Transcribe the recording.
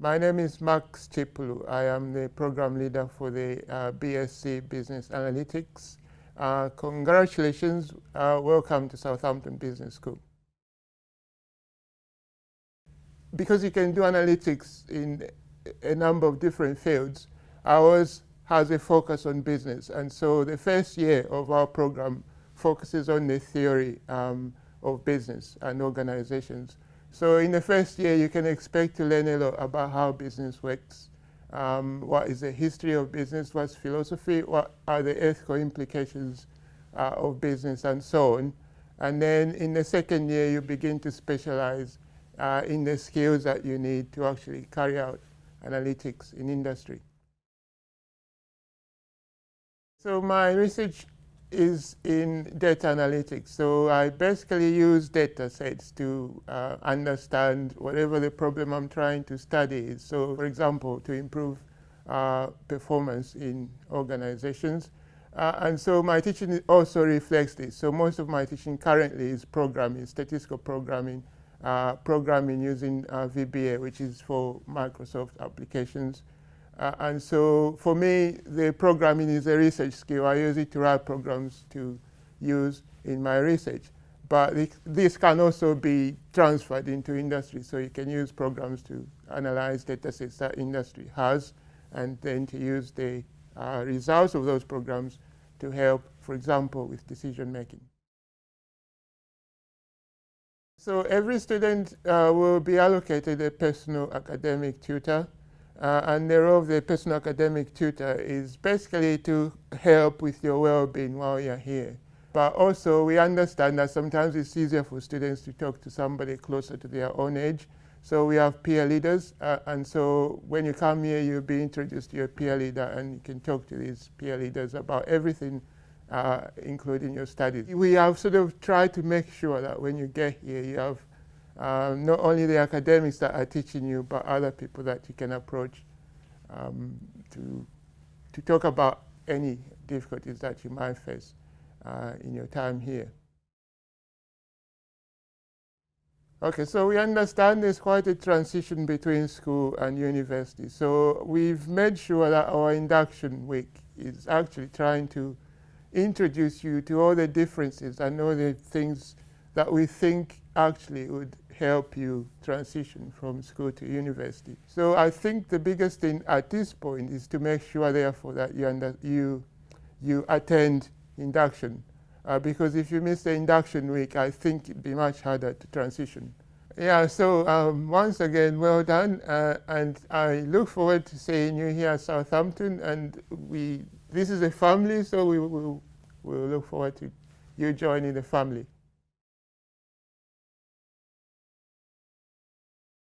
My name is Max Chipulu. I am the program leader for the BSc Business Analytics. Congratulations. Welcome to Southampton Business School. Because you can do analytics in a number of different fields, ours has a focus on business. And so the first year of our program focuses on the theory of business and organizations. So in the first year, you can expect to learn a lot about how business works, what is the history of business, what's philosophy, what are the ethical implications of business, and so on. And then in the second year, you begin to specialize in the skills that you need to actually carry out analytics in industry. So my research is in data analytics. So I basically use data sets to understand whatever the problem I'm trying to study is. So for example, to improve performance in organizations. And so my teaching also reflects this. So most of my teaching currently is programming, statistical programming, programming using VBA, which is for Microsoft applications. And so for me, the programming is a research skill. I use it to write programs to use in my research. But this can also be transferred into industry. So you can use programs to analyze data sets that industry has, and then to use the results of those programs to help, for example, with decision making. So every student will be allocated a personal academic tutor. And the role of the personal academic tutor is basically to help with your well-being while you're here. But also we understand that sometimes it's easier for students to talk to somebody closer to their own age. So we have peer leaders. And so when you come here, you'll be introduced to your peer leader, and you can talk to these peer leaders about everything, including your studies. We have sort of tried to make sure that when you get here, you have not only the academics that are teaching you, but other people that you can approach to talk about any difficulties that you might face in your time here. Okay, so we understand there's quite a transition between school and university. So we've made sure that our induction week is actually trying to introduce you to all the differences and all the things that we think actually would help you transition from school to university. So I think the biggest thing at this point is to make sure, therefore, that you attend induction. Because if you miss the induction week, I think it'd be much harder to transition. Yeah, so once again, well done. And I look forward to seeing you here at Southampton. And this is a family, so we'll look forward to you joining the family.